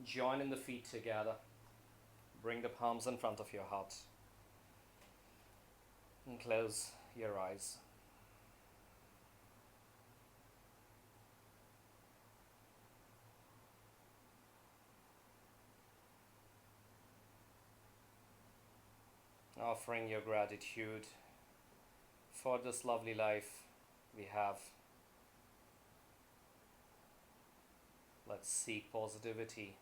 Join in the feet together. Bring the palms in front of your heart. And close your eyes. Offering your gratitude for this lovely life we have. Let's seek positivity.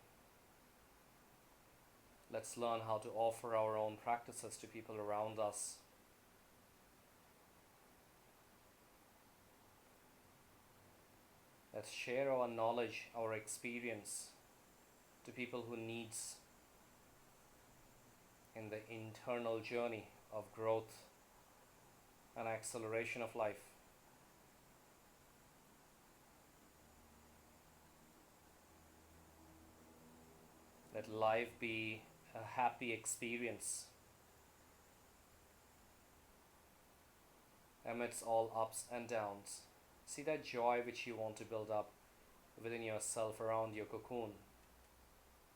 Let's learn how to offer our own practices to people around us. Let's share our knowledge, our experience to people who needs in the internal journey of growth and acceleration of life. Let life be a happy experience amidst all ups and downs. See that joy which you want to build up within yourself around your cocoon.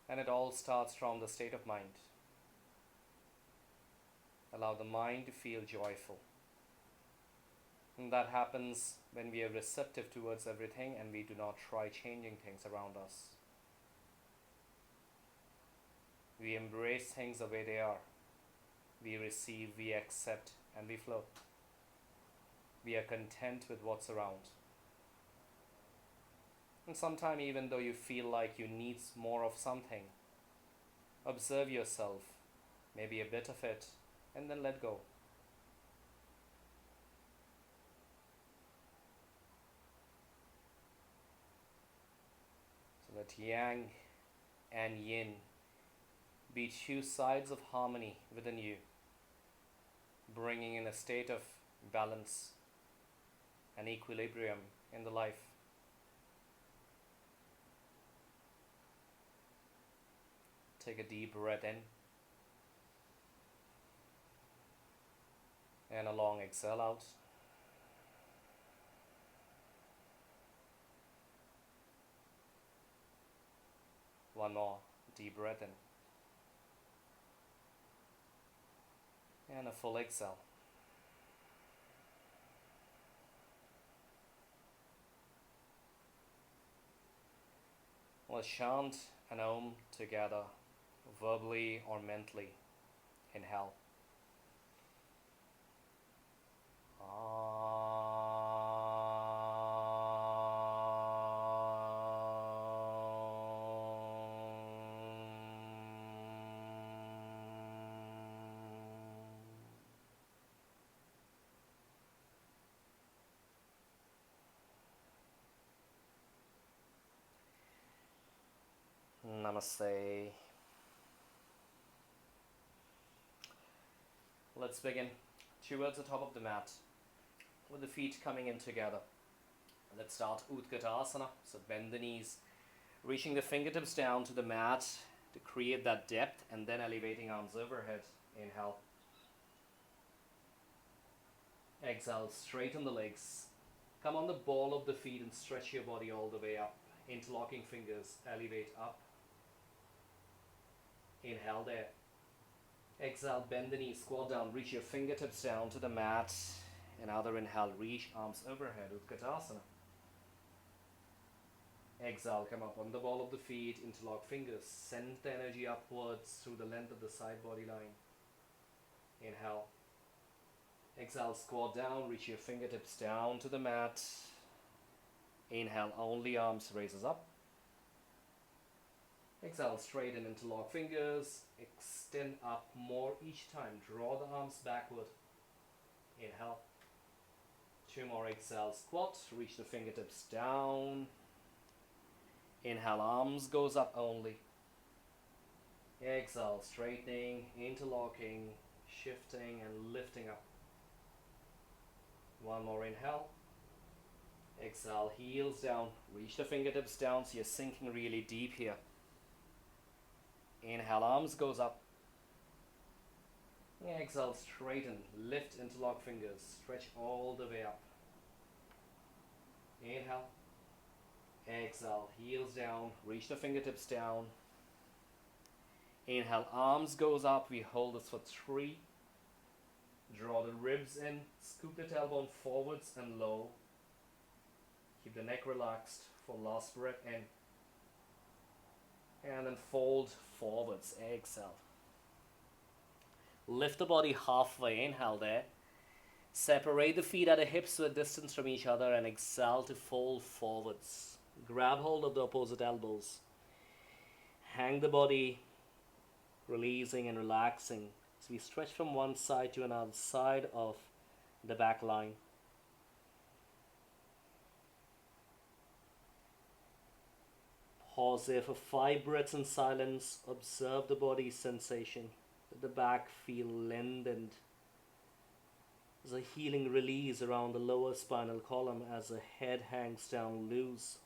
And it all starts from the state of mind. Allow the mind to feel joyful. And that happens when we are receptive towards everything and we do not try changing things around us. We embrace things the way they are. We receive, we accept, and we flow. We are content with what's around. And sometimes even though you feel like you need more of something, observe yourself, maybe a bit of it, and then let go. So let Yang and Yin be two sides of harmony within you, bringing in a state of balance and equilibrium in the life. Take a deep breath in and a long exhale out. One more deep breath in and a full exhale. Let's chant an Om together, verbally or mentally. Inhale. Namaste. Let's begin towards the top of the mat with the feet coming in together. Let's start Utkatasana. So bend the knees, reaching the fingertips down to the mat to create that depth, and then elevating arms overhead. Inhale. Exhale, straighten the legs. Come on the ball of the feet and stretch your body all the way up. Interlocking fingers, elevate up. Inhale there. Exhale, bend the knees, squat down, reach your fingertips down to the mat. Another inhale, reach arms overhead, Utkatasana. Exhale, come up on the ball of the feet, interlock fingers, send the energy upwards through the length of the side body line. Inhale. Exhale, squat down, reach your fingertips down to the mat. Inhale, only arms raises up. Exhale, straighten, interlock fingers, extend up more each time. Draw the arms backward. Inhale. Two more, exhale, squat, reach the fingertips down. Inhale, arms goes up only. Exhale, straightening, interlocking, shifting and lifting up. One more inhale. Exhale, heels down, reach the fingertips down so you're sinking really deep here. Inhale, arms goes up. Exhale, straighten, lift, interlock fingers, stretch all the way up. Inhale. Exhale, heels down, reach the fingertips down. Inhale, arms goes up. We hold this for 3. Draw the ribs in. Scoop the tailbone forwards and low. Keep the neck relaxed for last breath in. And then fold forwards. Exhale. Lift the body halfway. Inhale there. Separate the feet at the hips to a distance from each other and exhale to fold forwards. Grab hold of the opposite elbows. Hang the body, releasing and relaxing. So we stretch from one side to another side of the back line. Pause there for 5 breaths in silence. Observe the body's sensation. Let the back feel lengthened. There's a healing release around the lower spinal column as the head hangs down loose.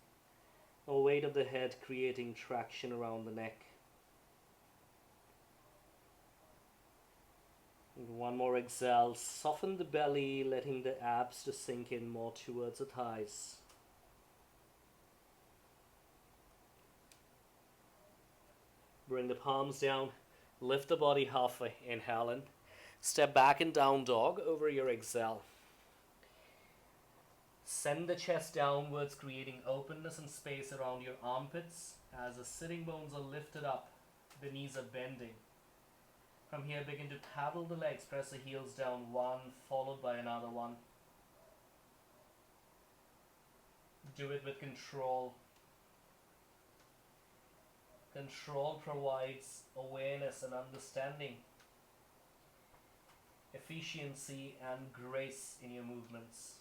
A weight of the head creating traction around the neck. And one more exhale. Soften the belly, letting the abs to sink in more towards the thighs. Bring the palms down. Lift the body halfway. Inhale in. Step back in down dog over your exhale. Send the chest downwards, creating openness and space around your armpits as the sitting bones are lifted up, the knees are bending. From here, begin to paddle the legs, press the heels down, one followed by another one. Do it with control. Control provides awareness and understanding, efficiency and grace in your movements.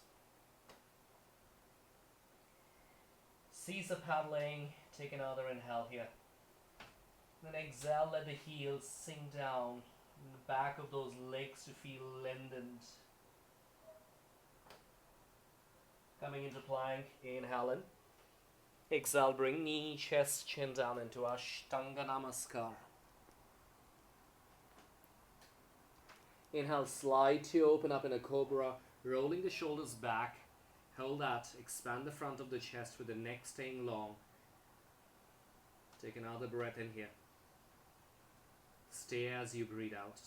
Cease the paddling, take another inhale here. Then exhale, let the heels sink down, and the back of those legs to feel lengthened. Coming into plank, inhale in. Exhale, bring knee, chest, chin down into Ashtanga Namaskar. Inhale, slide to open up in a cobra, rolling the shoulders back. Hold that, expand the front of the chest with the neck staying long. Take another breath in here. Stay as you breathe out.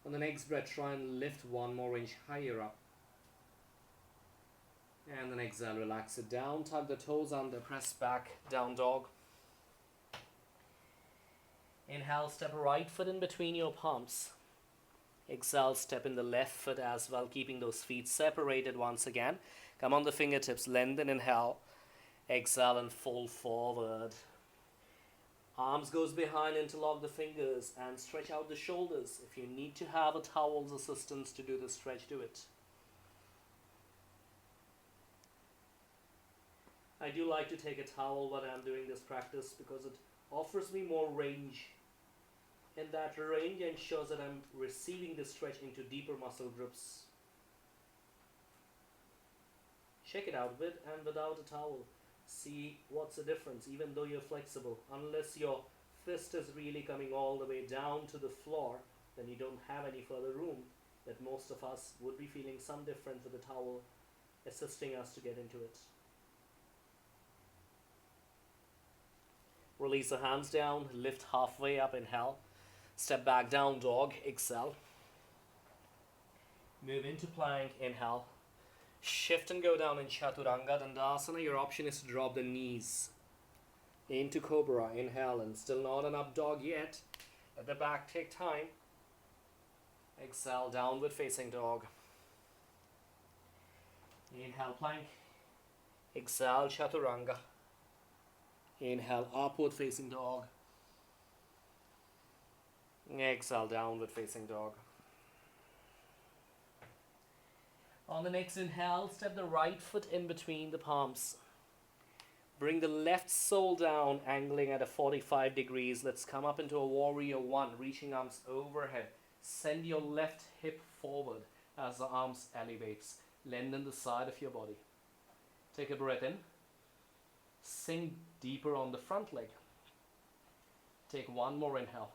On the next breath, try and lift 1 more inch higher up. And then exhale, relax it down, tuck the toes under, press back, down dog. Inhale, step right foot in between your palms. Exhale, step in the left foot as well, keeping those feet separated once again. Come on the fingertips, lengthen, inhale. Exhale and fold forward. Arms goes behind, interlock the fingers and stretch out the shoulders. If you need to have a towel's assistance to do the stretch, do it. I do like to take a towel when I'm doing this practice because it offers me more range. And that range ensures that I'm receiving the stretch into deeper muscle groups. Check it out with and without a towel. See what's the difference, even though you're flexible. Unless your fist is really coming all the way down to the floor, then you don't have any further room. That most of us would be feeling some difference with the towel assisting us to get into it. Release the hands down, lift halfway up, inhale. Step back, down dog, exhale. Move into plank, inhale. Shift and go down in Chaturanga Dandasana. Your option is to drop the knees. Into Cobra, inhale, and still not an up dog yet. Let the back take time. Exhale, downward facing dog. Inhale, plank. Exhale, Chaturanga. Inhale, upward facing dog. Exhale, downward facing dog. On the next inhale, step the right foot in between the palms. Bring the left sole down, angling at a 45 degrees. Let's come up into a warrior 1, reaching arms overhead. Send your left hip forward as the arms elevates. Lengthen the side of your body. Take a breath in. Sink deeper on the front leg. Take 1 more inhale.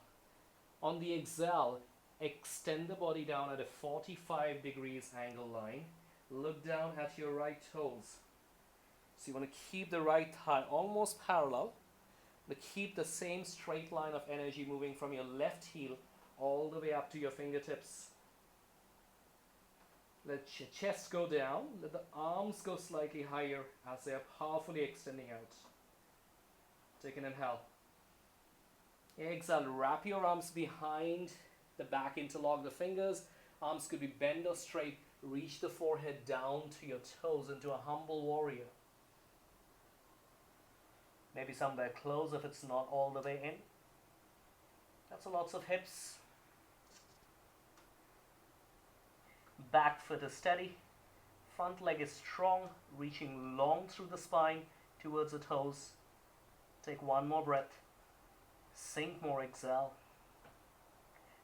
On the exhale, extend the body down at a 45 degrees angle line. Look down at your right toes. So you want to keep the right thigh almost parallel. But keep the same straight line of energy moving from your left heel all the way up to your fingertips. Let your chest go down. Let the arms go slightly higher as they are powerfully extending out. Take an inhale. Exhale, wrap your arms behind the back, interlock the fingers. Arms could be bent or straight. Reach the forehead down to your toes into a humble warrior. Maybe somewhere close if it's not all the way in. That's lots of hips. Back foot is steady. Front leg is strong, reaching long through the spine towards the toes. Take one more breath. Sink more, exhale.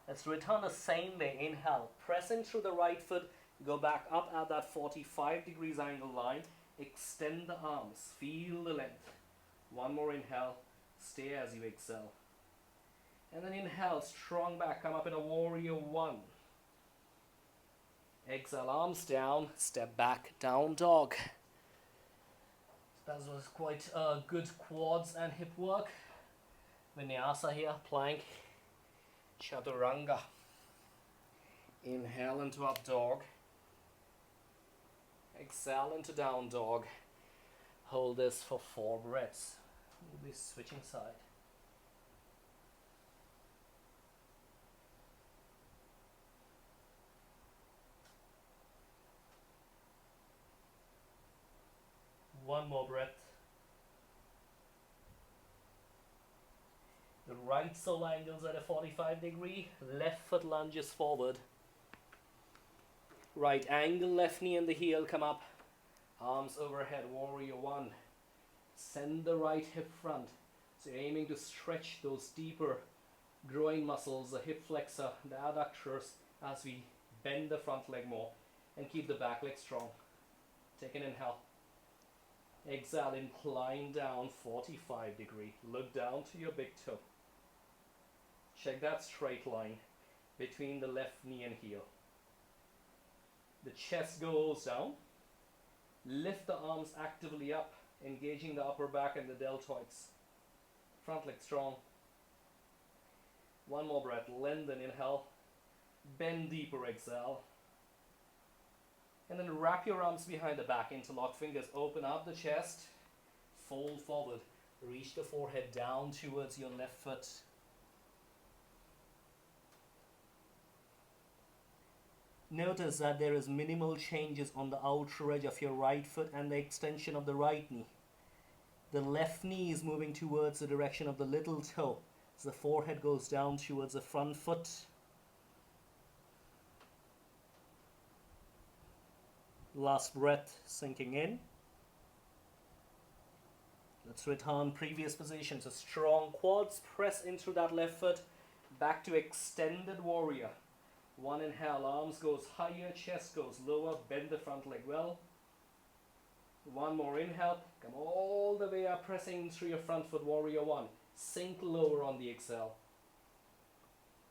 Let's return the same way. Inhale, pressing through the right foot. Go back up at that 45 degrees angle line. Extend the arms. Feel the length. One more inhale. Stay as you exhale. And then inhale, strong back. Come up in a warrior one. Exhale, arms down. Step back, down dog. That was quite good quads and hip work. Vinyasa here, plank. Chaturanga. Inhale into up dog. Exhale into down dog. Hold this for 4 breaths. We'll be switching side. One more breath. The right sole angles at a 45 degree. Left foot lunges forward. Right angle, left knee and the heel come up. Arms overhead, warrior one. Send the right hip front. So you're aiming to stretch those deeper groin muscles, the hip flexor, the adductors, as we bend the front leg more. And keep the back leg strong. Take an inhale. Exhale, incline down 45 degree. Look down to your big toe. Check that straight line between the left knee and heel. The chest goes down. Lift the arms actively up, engaging the upper back and the deltoids. Front leg strong. One more breath. Lengthen, inhale. Bend deeper, exhale. And then wrap your arms behind the back, interlock fingers, open up the chest, fold forward, reach the forehead down towards your left foot. Notice that there is minimal changes on the outer edge of your right foot and the extension of the right knee. The left knee is moving towards the direction of the little toe as the forehead goes down towards the front foot. Last breath, sinking in. Let's return previous position. So strong quads, press in through that left foot, back to extended warrior. One inhale, arms goes higher, chest goes lower, bend the front leg well. One more inhale, come all the way up, pressing through your front foot, warrior one. Sink lower on the exhale.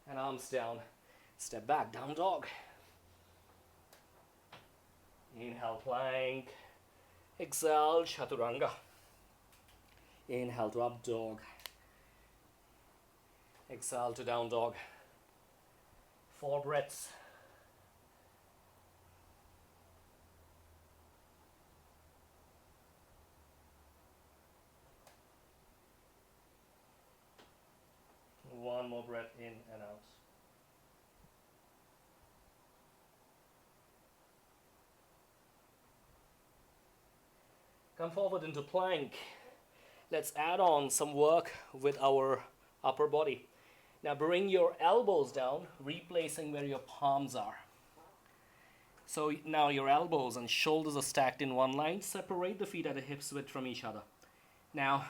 And arms down, step back, down dog. Inhale, plank. Exhale, chaturanga. Inhale to up dog. Exhale to down dog. 4 breaths. One more breath in and out. Come forward into plank. Let's add on some work with our upper body. Now bring your elbows down, replacing where your palms are. So now your elbows and shoulders are stacked in one line. Separate the feet at the hips width from each other. Now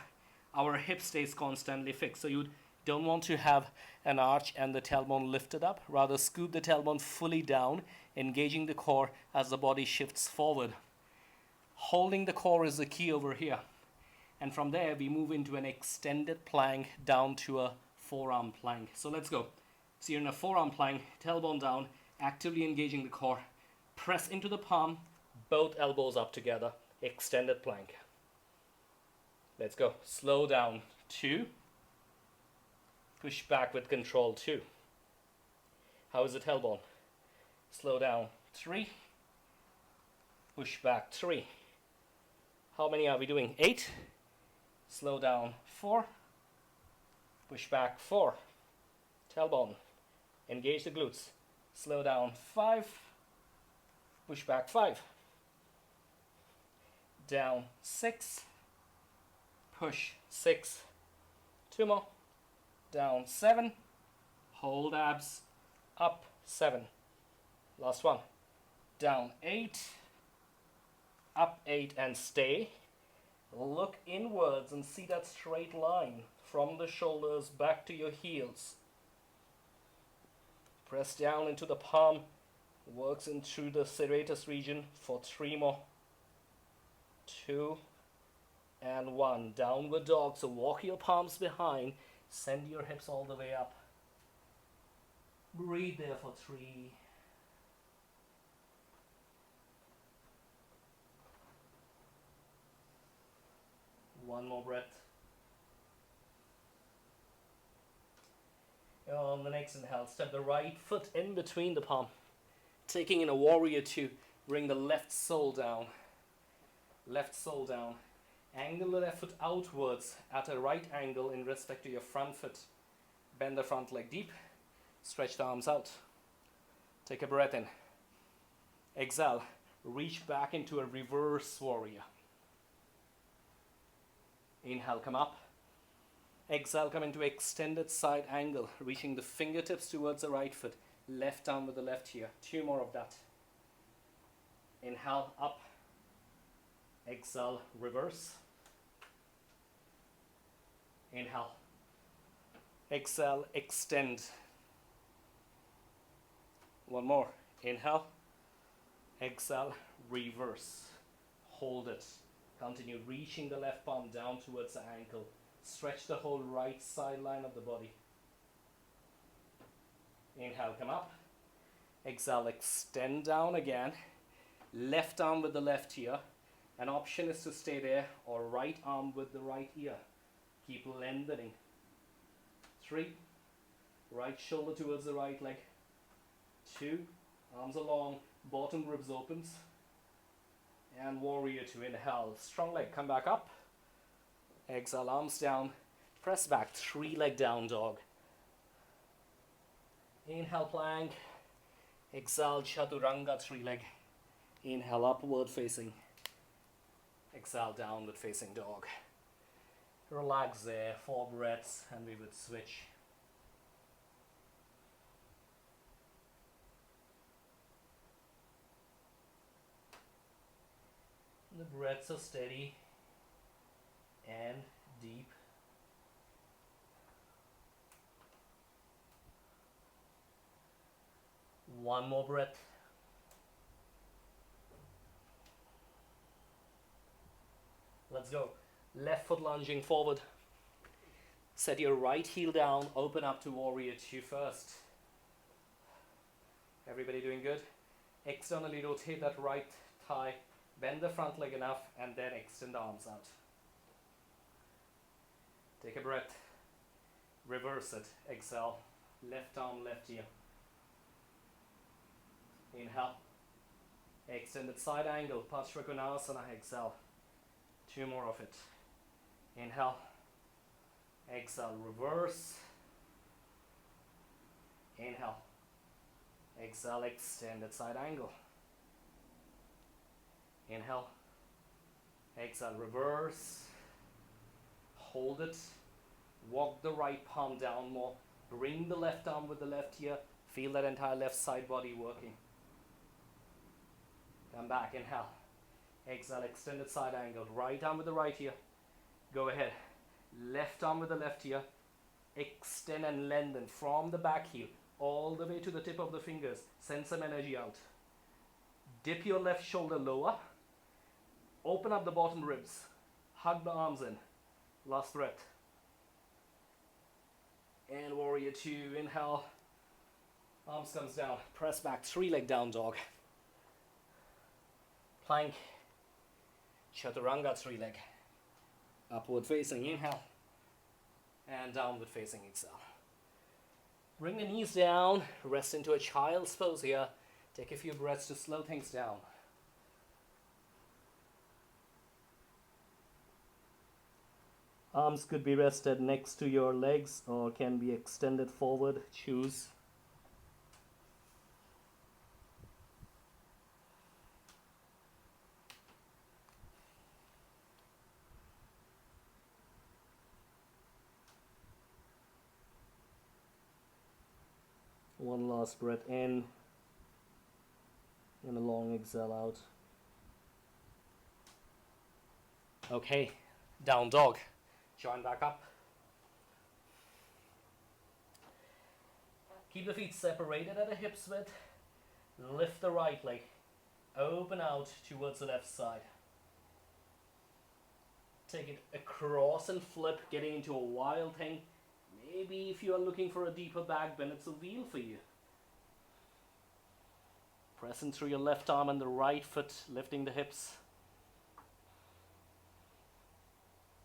our hip stays constantly fixed. So you don't want to have an arch and the tailbone lifted up. Rather scoop the tailbone fully down, engaging the core as the body shifts forward. Holding the core is the key over here. And from there we move into an extended plank down to a forearm plank. So let's go. So you're in a forearm plank, tailbone down, actively engaging the core. Press into the palm, both elbows up together, extended plank. Let's go. Slow down. 2, push back with control, 2. How is it held on? Slow down, 3, push back, 3. How many are we doing? 8, slow down, 4, push back, 4. Tailbone, engage the glutes, slow down, 5, push back, 5. Down, 6, push, 6. 2 more. Down, 7, hold abs, up, 7. Last one. Down, 8, up, 8, and stay. Look inwards and see that straight line from the shoulders back to your heels. Press down into the palm, works into the serratus region for 3 more. 2 and 1. Downward dog. So walk your palms behind, send your hips all the way up. Breathe there for 3. One more breath. On the next inhale, step the right foot in between the palm. Taking in a warrior 2, bring the left sole down. Left sole down. Angle the left foot outwards at a right angle in respect to your front foot. Bend the front leg deep. Stretch the arms out. Take a breath in. Exhale. Reach back into a reverse warrior. Inhale, come up. Exhale, come into extended side angle, reaching the fingertips towards the right foot. Left arm with the left here. 2 more of that. Inhale, up. Exhale, reverse. Inhale. Exhale, extend. One more. Inhale. Exhale, reverse. Hold it. Continue reaching the left palm down towards the ankle. Stretch the whole right side line of the body. Inhale, come up. Exhale, extend down again. Left arm with the left ear. An option is to stay there, or right arm with the right ear. Keep lengthening. 3. Right shoulder towards the right leg. 2. Arms are long. Bottom ribs opens. And warrior 2. Inhale. Strong leg. Come back up. Exhale. Arms down. Press back. 3 leg down dog. Inhale, plank. Exhale, chaturanga 3 leg. Inhale, upward facing. Exhale, downward facing dog. Relax there, 4 breaths, and we would switch. The breaths are steady and deep. One more breath. Let's go. Left foot lunging forward. Set your right heel down. Open up to warrior 2 first. Everybody doing good? Externally rotate that right thigh. Bend the front leg enough and then extend the arms out. Take a breath. Reverse it. Exhale. Left arm, left ear. Inhale. Extended side angle. Parsvakonasana. Exhale. 2 more of it. Inhale. Exhale. Reverse. Inhale. Exhale. Extended side angle. Inhale. Exhale. Reverse. Hold it. Walk the right palm down more. Bring the left arm with the left ear. Feel that entire left side body working. Come back. Inhale. Exhale. Extended side angle. Right arm with the right ear. Go ahead. Left arm with the left ear. Extend and lengthen from the back heel all the way to the tip of the fingers. Send some energy out. Dip your left shoulder lower. Open up the bottom ribs. Hug the arms in. Last breath. And warrior 2. Inhale. Arms comes down. Press back. 3 leg down dog. Plank. Chaturanga 3 leg. Upward facing. Inhale. and downward facing exhale. Bring the knees down, rest into a child's pose here. Take a few breaths to slow things down. Arms could be rested next to your legs or can be extended forward. Choose. One last breath in and a long exhale out. Okay, down dog. Join back up. Keep the feet separated at a hip's width. Lift the right leg. Open out towards the left side. Take it across and flip, getting into a wild thing. Maybe if you are looking for a deeper back bend, it's a wheel for you. Pressing through your left arm and the right foot, lifting the hips.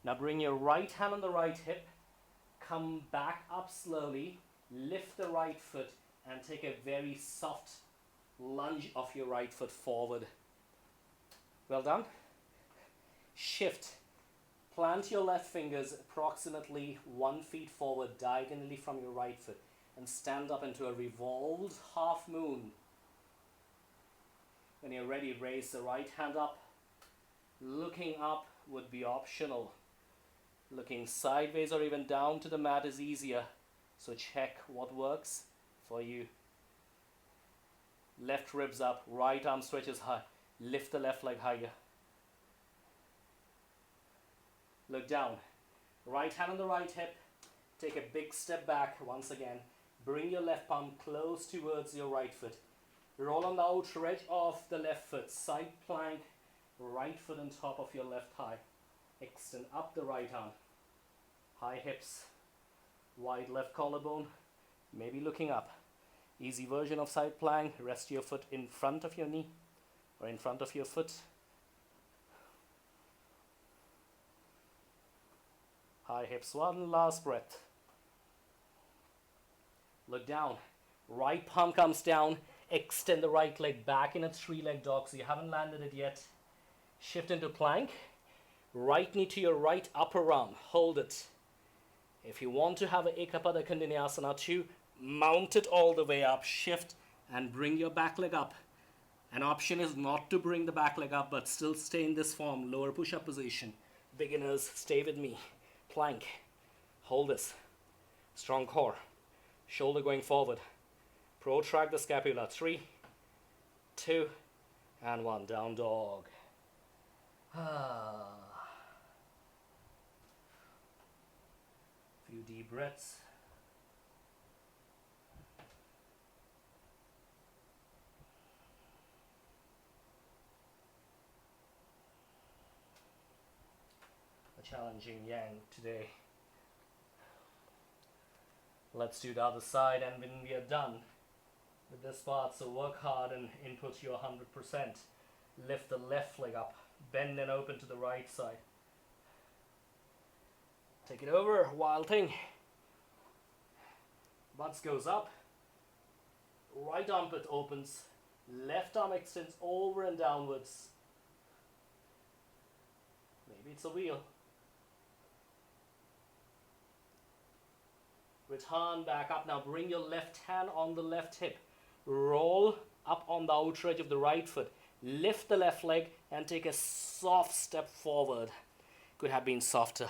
Now bring your right hand on the right hip, come back up slowly, lift the right foot and take a very soft lunge of your right foot forward. Well done. Shift. Plant your left fingers approximately 1 foot forward diagonally from your right foot and stand up into a revolved half moon. When you're ready, raise the right hand up. Looking up would be optional. Looking sideways or even down to the mat is easier. So check what works for you. Left ribs up, right arm stretches high. Lift the left leg higher. Look down. Right hand on the right hip. Take a big step back once again. Bring your left palm close towards your right foot. Roll on the outer edge of the left foot. Side plank. Right foot on top of your left thigh. Extend up the right arm. High hips. Wide left collarbone. Maybe looking up. Easy version of side plank. Rest your foot in front of your knee or in front of your foot. High hips. One last breath. Look down. Right palm comes down. Extend the right leg back in a three-leg dog. So you haven't landed it yet. Shift into plank. Right knee to your right upper arm. Hold it. If you want to have an Ekapada Kundinayasana too, mount it all the way up. Shift and bring your back leg up. An option is not to bring the back leg up, but still stay in this form. Lower push-up position. Beginners, stay with me. Plank. Hold this. Strong core. Shoulder going forward. Protract the scapula. 3, 2, and 1. Down dog. Few deep breaths. A challenging yang today. Let's do the other side, and when we are done with this part, so work hard and input your 100%. Lift the left leg up, bend and open to the right side. Take it over, wild thing. Butts goes up, right armpit opens, left arm extends over and downwards. Maybe it's a wheel. Return back up. Now bring your left hand on the left hip. Roll up on the outer edge of the right foot. Lift the left leg and take a soft step forward. Could have been softer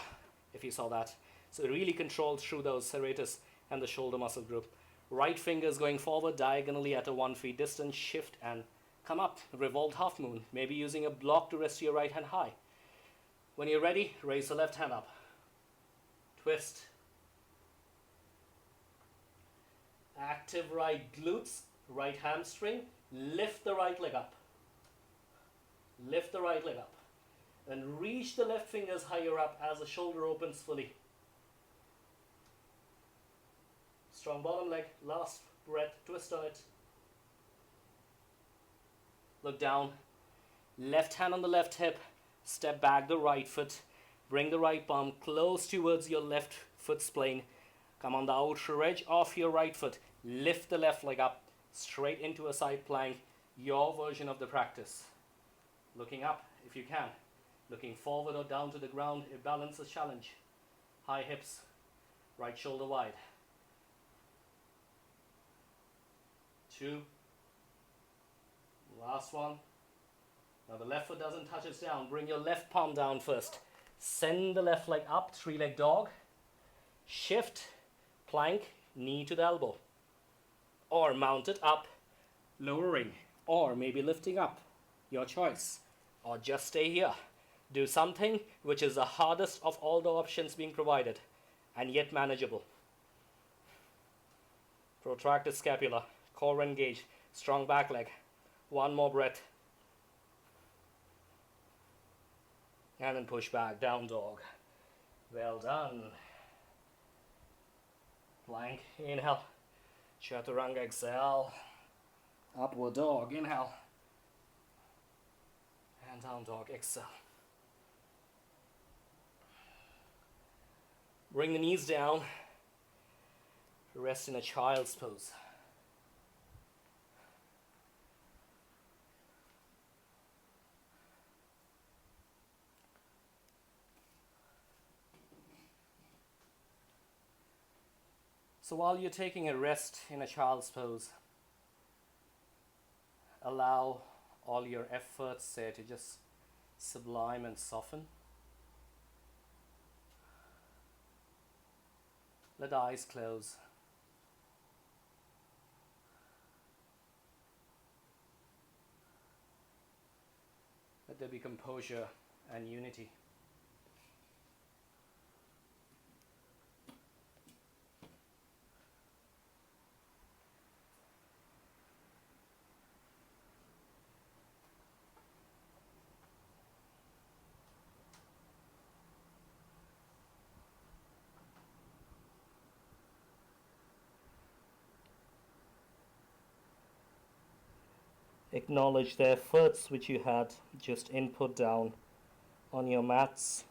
if you saw that. So really control through those serratus and the shoulder muscle group. Right fingers going forward diagonally at a 1 foot distance. Shift and come up. Revolved half moon. Maybe using a block to rest your right hand high. When you're ready, raise the left hand up. Twist. Active right glutes, right hamstring. Lift the right leg up. Lift the right leg up. And reach the left fingers higher up as the shoulder opens fully. Strong bottom leg. Last breath. Twist on it. Look down. Left hand on the left hip. Step back the right foot. Bring the right palm close towards your left foot splayed. Come on the outer edge of your right foot. Lift the left leg up, straight into a side plank. Your version of the practice. Looking up if you can. Looking forward or down to the ground, a balance is challenge. High hips, right shoulder wide. 2. Last one. Now the left foot doesn't touch it down. Bring your left palm down first. Send the left leg up, 3-leg dog. Shift, plank, knee to the elbow. Or mount it up, lowering. Or maybe lifting up. Your choice. Or just stay here. Do something which is the hardest of all the options being provided, and yet manageable. Protract the scapula, core engage, strong back leg. One more breath. And then push back, down dog. Well done. Plank, inhale. Chaturanga, exhale. Upward dog, inhale. And down dog, exhale. Bring the knees down. Rest in a child's pose. So while you're taking a rest in a child's pose, allow all your efforts there to just sublime and soften. Let the eyes close. Let there be composure and unity. Acknowledge the efforts which you had just input down on your mats.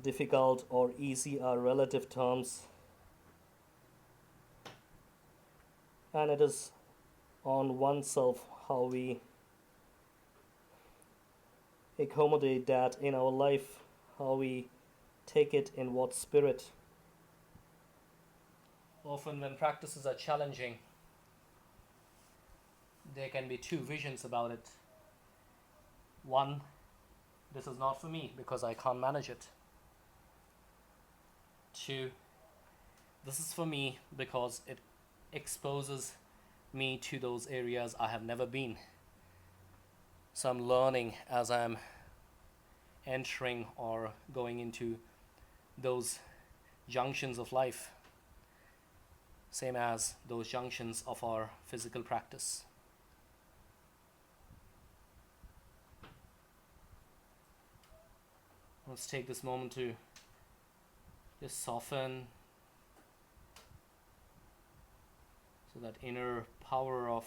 Difficult or easy are relative terms, and it is on oneself how we accommodate that in our life, how we take it in what spirit. Often when practices are challenging, there can be two visions about it. One, this is not for me because I can't manage it. Two, this is for me because it exposes me to those areas I have never been. So I'm learning as I'm entering or going into those junctions of life. Same as those junctions of our physical practice. Let's take this moment to just soften, so that inner power of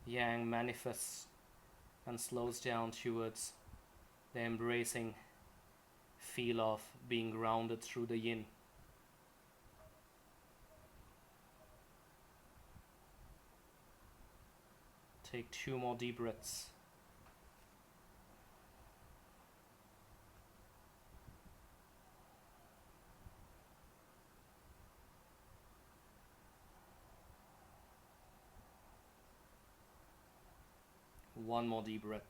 Yang manifests and slows down towards the embracing feel of being grounded through the Yin. Take 2 more deep breaths. One more deep breath.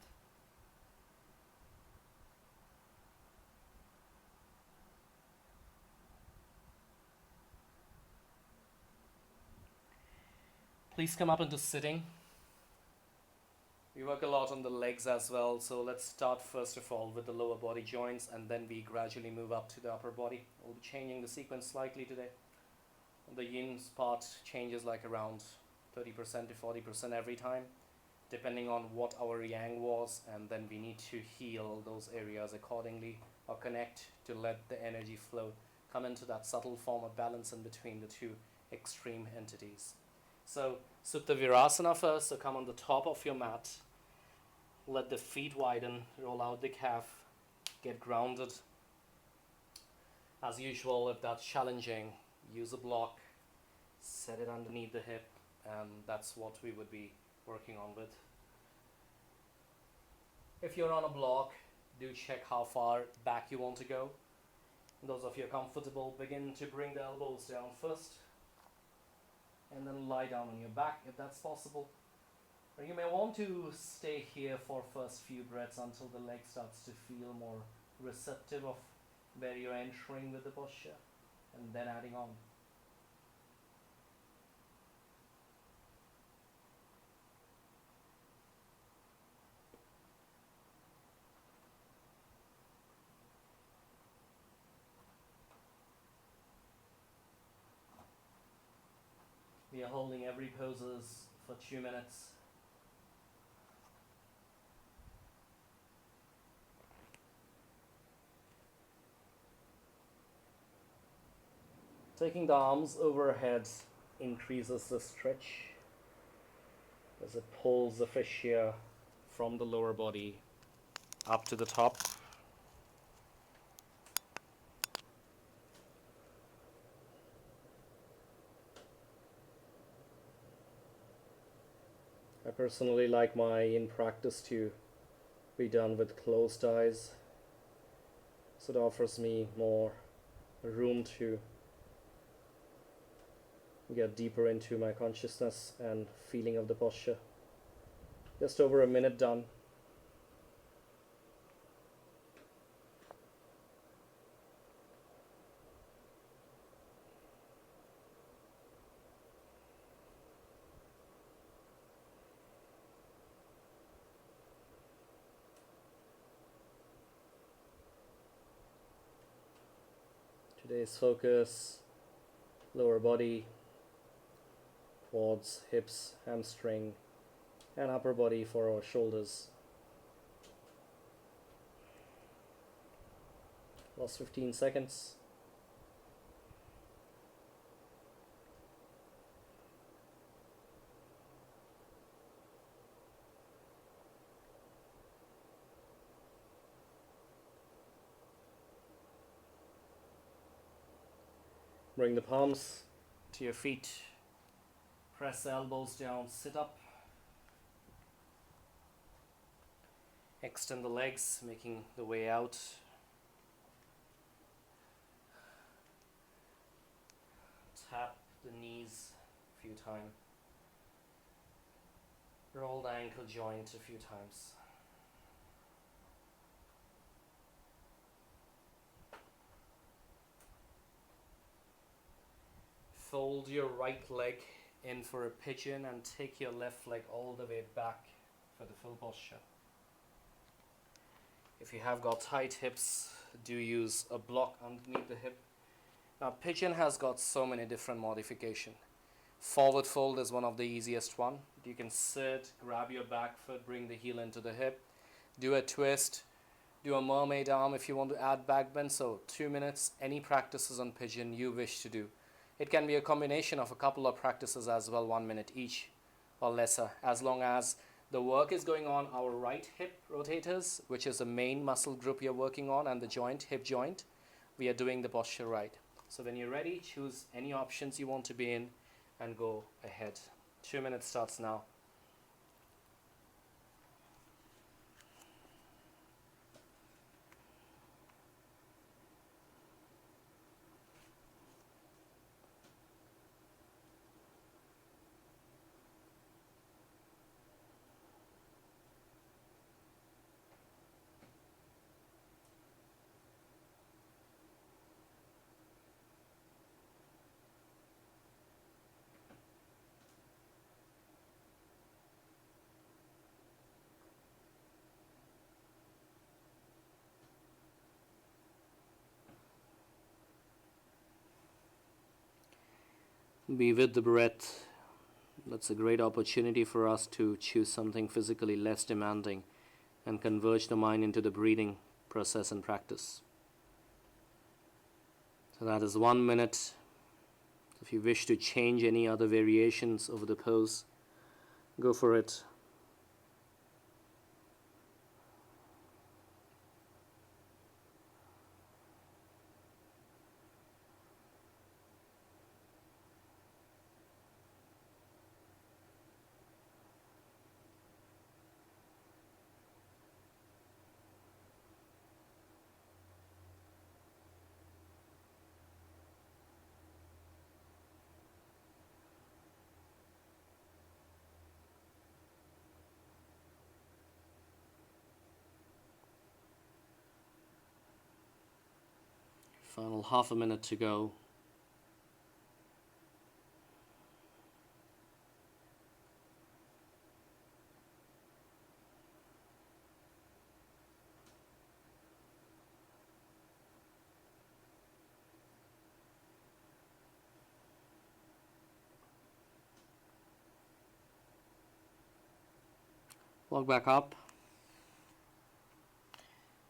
Please come up into sitting. We work a lot on the legs as well, so let's start first of all with the lower body joints, and then we gradually move up to the upper body. We'll be changing the sequence slightly today. The Yin part changes like around 30% to 40% every time, depending on what our Yang was, and then we need to heal those areas accordingly, or connect to let the energy flow, come into that subtle form of balance in between the two extreme entities. So Supta Virasana first, so come on the top of your mat, let the feet widen, roll out the calf, get grounded. As usual, if that's challenging, use a block, set it underneath the hip, and that's what we would be working on with. If you're on a block, do check how far back you want to go. Those of you comfortable, begin to bring the elbows down first, and then lie down on your back if that's possible. Or you may want to stay here for first few breaths until the leg starts to feel more receptive of where you're entering with the posture, and then adding on. We are holding every poses for 2 minutes. Taking the arms overhead increases the stretch as it pulls the fascia from the lower body up to the top. I personally like my in practice to be done with closed eyes, so it offers me more room to get deeper into my consciousness and feeling of the posture. Just over a minute done. Today's focus, lower body, quads, hips, hamstring, and upper body for our shoulders. Last 15 seconds. Bring the palms to your feet. Press the elbows down, sit up. Extend the legs, making the way out. Tap the knees a few times. Roll the ankle joint a few times. Fold your right leg in for a pigeon and take your left leg all the way back for the full posture. If you have got tight hips, do use a block underneath the hip. Now, pigeon has got so many different modifications. Forward fold is one of the easiest one. You can sit, grab your back foot, bring the heel into the hip, do a twist, do a mermaid arm if you want to add back bend. So 2 minutes, any practices on pigeon you wish to do. It can be a combination of a couple of practices as well, 1 minute each or lesser, as long as the work is going on our right hip rotators, which is the main muscle group you're working on, and the joint, hip joint. We are doing the posture right. So when you're ready, choose any options you want to be in and go ahead. 2 minutes starts now. Be with the breath. That's a great opportunity for us to choose something physically less demanding and converge the mind into the breathing process and practice. So that is 1 minute. If you wish to change any other variations of the pose, go for it. Final half a minute to go. Walk back up.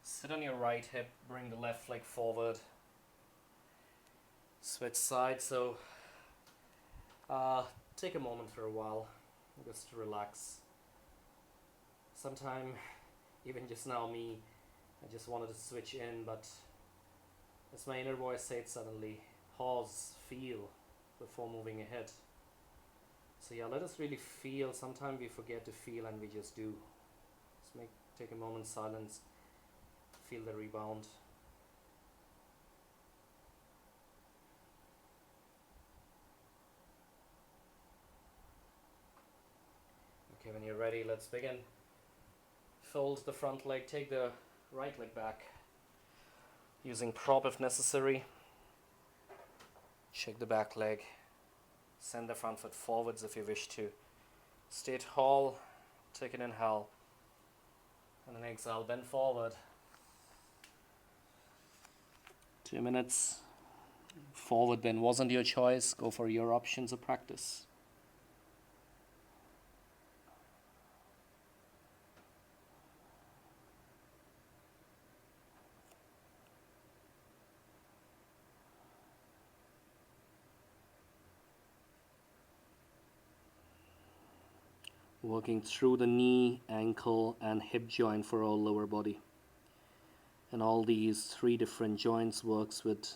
Sit on your right hip, bring the left leg forward. Switch sides, so take a moment for a while just to relax. Sometime, even just now I just wanted to switch in, but as my inner voice said suddenly, pause, feel before moving ahead. So yeah, let us really feel. Sometimes we forget to feel and we just do. Just take a moment's silence, feel the rebound. Okay, when you're ready, let's begin. Fold the front leg, take the right leg back, using prop if necessary. Shake the back leg, send the front foot forwards if you wish to. Stay tall, take an inhale, and then exhale, bend forward. 2 minutes. Forward bend wasn't your choice, go for your options of practice. Working through the knee, ankle, and hip joint for all lower body. And all these 3 different joints works with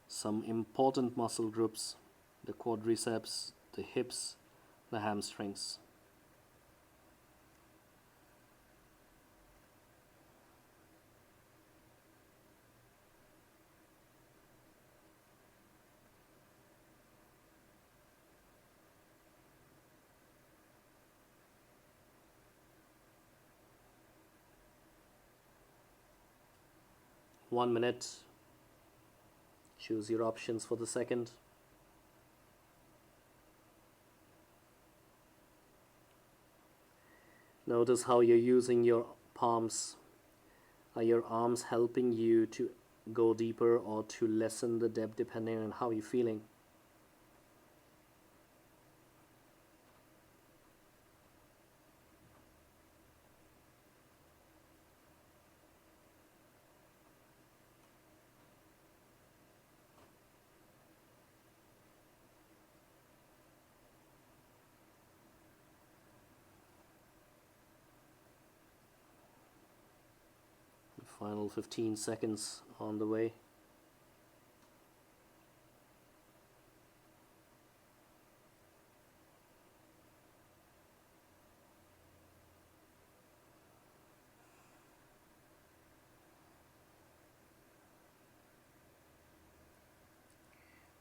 some important muscle groups: the quadriceps, the hips, the hamstrings. One minute. Choose your options for the second. Notice how you're using your palms. Are your arms helping you to go deeper or to lessen the depth depending on how you're feeling? Final 15 seconds on the way.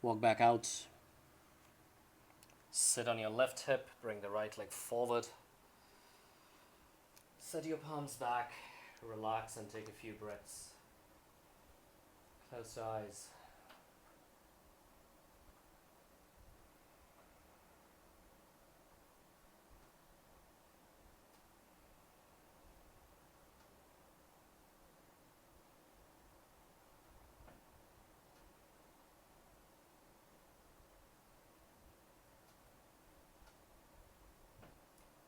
Walk back out. Sit on your left hip, bring the right leg forward. Set your palms back, relax and take a few breaths. Close your eyes.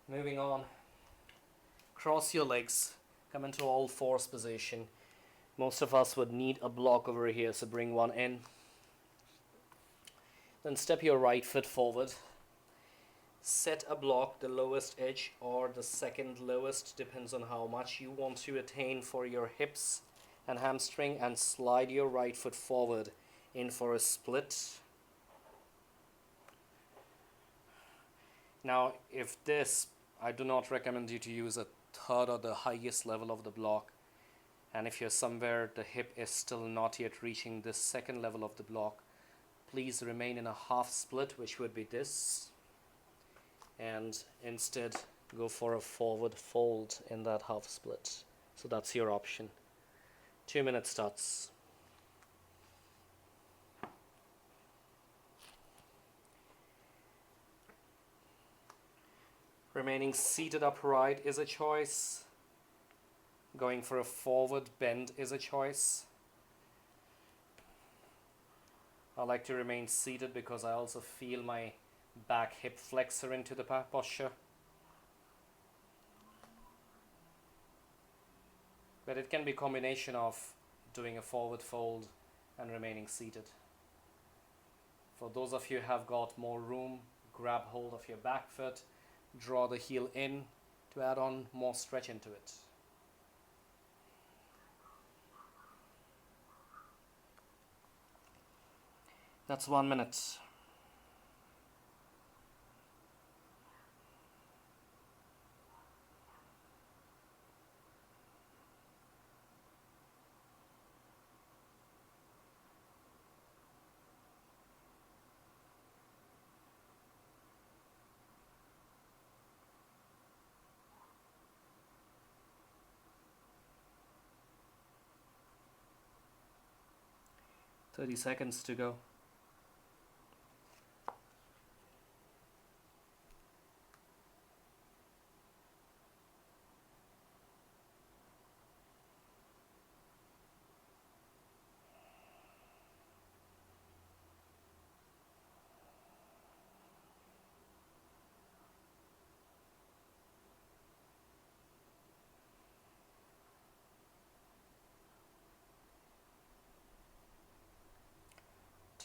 Moving on. Cross your legs, come into all fours position. Most of us would need a block over here, so bring one in. Then step your right foot forward. Set a block, the lowest edge or the second lowest, depends on how much you want to attain for your hips and hamstring, and slide your right foot forward in for a split. Now, I do not recommend you to use a third or the highest level of the block, and if you're somewhere the hip is still not yet reaching this second level of the block, please remain in a half split, which would be this, and instead go for a forward fold in that half split. So that's your option. 2 minutes starts. Remaining seated upright is a choice. Going for a forward bend is a choice. I like to remain seated because I also feel my back hip flexor into the posture. But it can be a combination of doing a forward fold and remaining seated. For those of you who have got more room, grab hold of your back foot, draw the heel in to add on more stretch into it. That's 1 minute. $30 to go.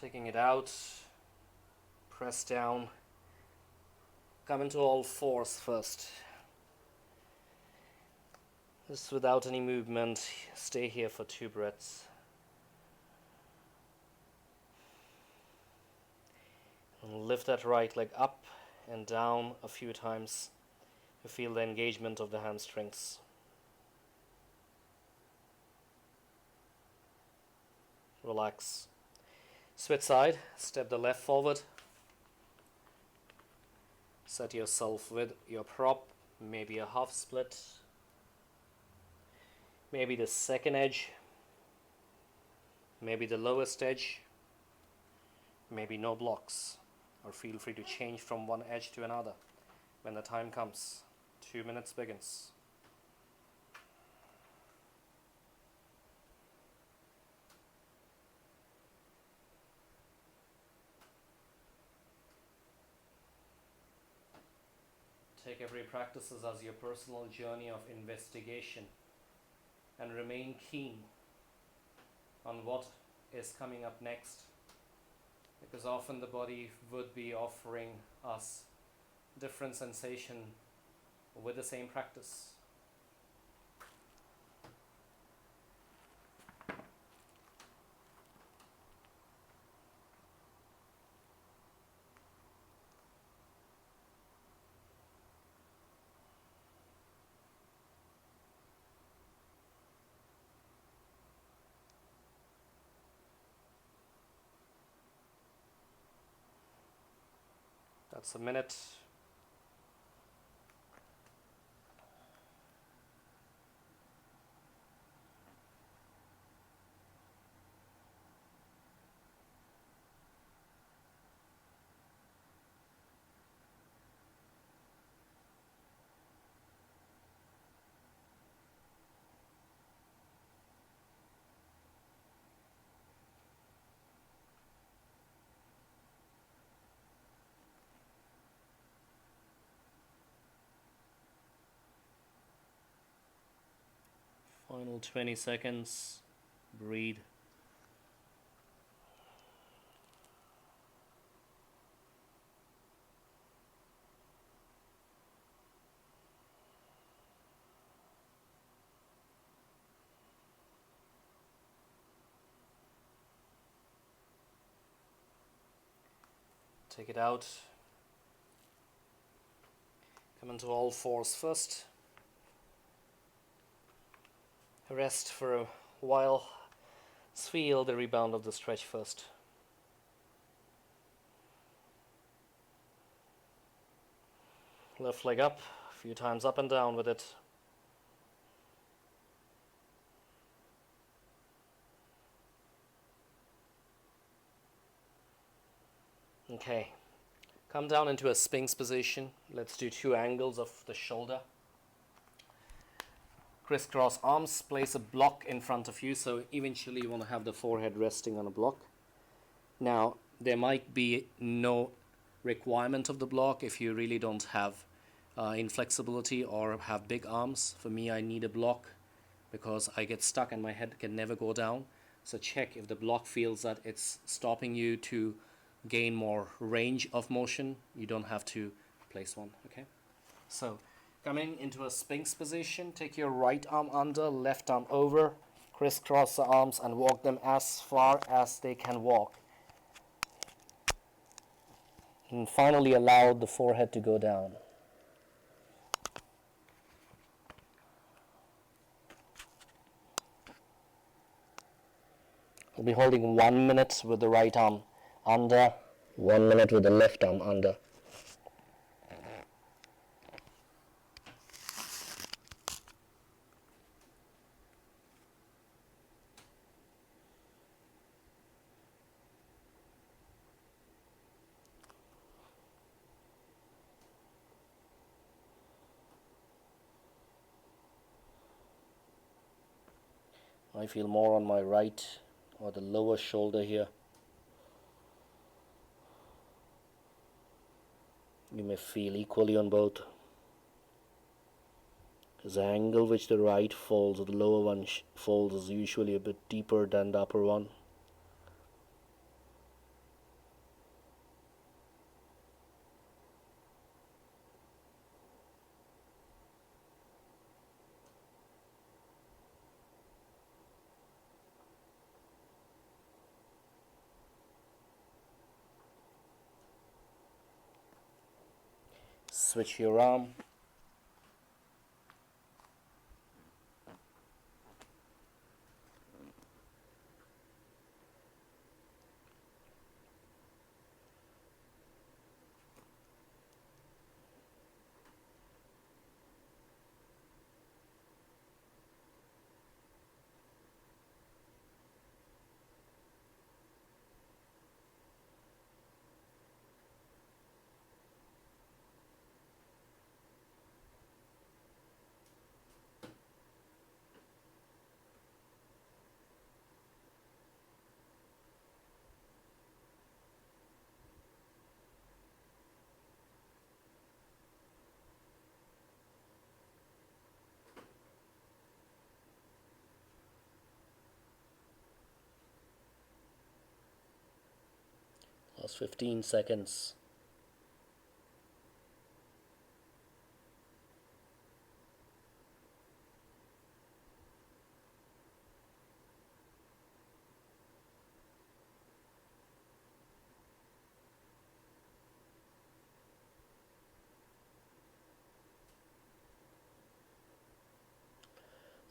Taking it out, press down, come into all fours first. Just without any movement, stay here for 2 breaths. And lift that right leg up and down a few times to feel the engagement of the hamstrings. Relax. Switch side, step the left forward. Set yourself with your prop, maybe a half split, maybe the second edge, maybe the lowest edge, maybe no blocks, or feel free to change from one edge to another when the time comes. 2 minutes begins. Take every practice as your personal journey of investigation and remain keen on what is coming up next, because often the body would be offering us different sensation with the same practice. That's a minute. Final 20 seconds. Breathe. Take it out. Come into all fours first. Rest for a while. Feel the rebound of the stretch first. Left leg up, a few times up and down with it. Okay, Come down into a Sphinx position. Let's do 2 angles of the shoulder. Crisscross arms, place a block in front of you, so eventually you want to have the forehead resting on a block. Now, there might be no requirement of the block if you really don't have inflexibility or have big arms. For me, I need a block because I get stuck and my head can never go down. So check if the block feels that it's stopping you to gain more range of motion. You don't have to place one, okay? So coming into a Sphinx position, take your right arm under, left arm over, crisscross the arms and walk them as far as they can walk. And finally allow the forehead to go down. We'll be holding 1 minute with the right arm under, 1 minute with the left arm under. I feel more on my right or the lower shoulder here. You may feel equally on both. The angle which the right folds or the lower one folds is usually a bit deeper than the upper one. Switch your arm. Last 15 seconds.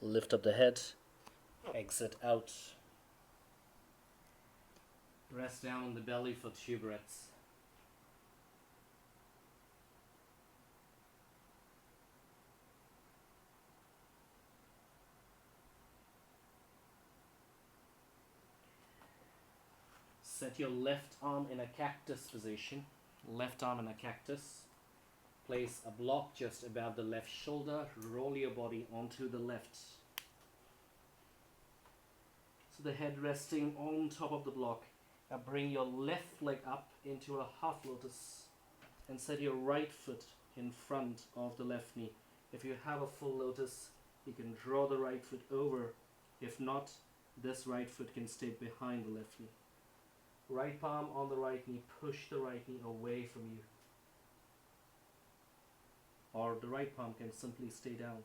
Lift up the head, exit out. Rest down on the belly for 2 breaths. Set your left arm in a cactus position. Left arm in a cactus. Place a block just above the left shoulder. Roll your body onto the left. So the head resting on top of the block. Now bring your left leg up into a half lotus and set your right foot in front of the left knee. If you have a full lotus, you can draw the right foot over. If not, this right foot can stay behind the left knee. Right palm on the right knee, push the right knee away from you. Or the right palm can simply stay down.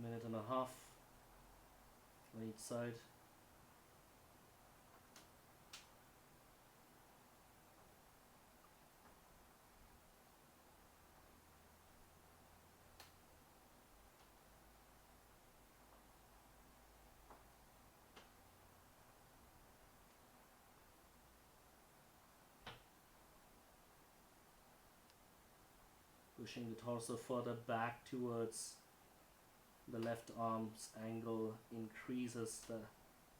Minute and a half on each side. pushing the torso further back towards the left arm's angle increases the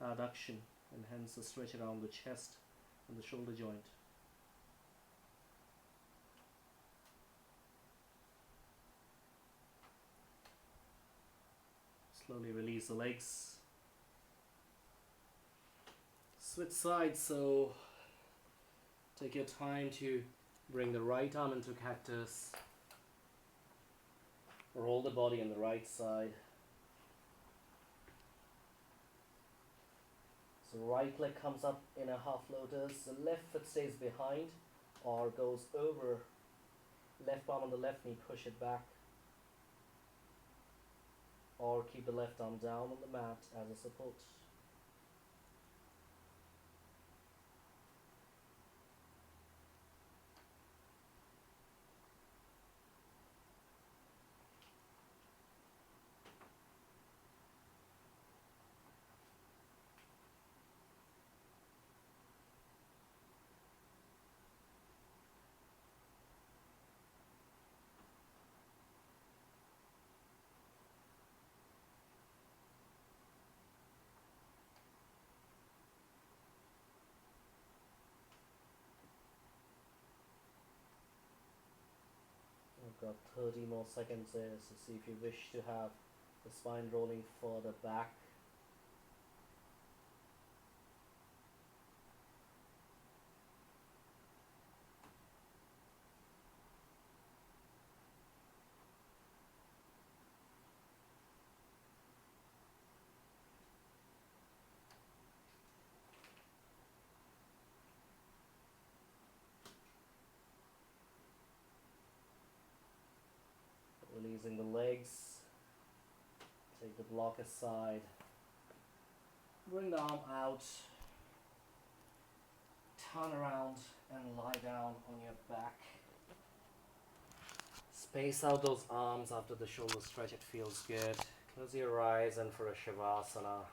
adduction and hence the stretch around the chest and the shoulder joint. Slowly release the legs. Switch sides, so take your time to bring the right arm into cactus. Roll the body on the right side. So right leg comes up in a half lotus, the left foot stays behind or goes over. Left palm on the left knee, push it back. Or keep the left arm down on the mat as a support. I've got 30 more seconds there, so see if you wish to have the spine rolling further back. Releasing the legs, take the block aside, bring the arm out, turn around and lie down on your back. Space out those arms after the shoulder stretch, it feels good. Close your eyes and for a Shavasana.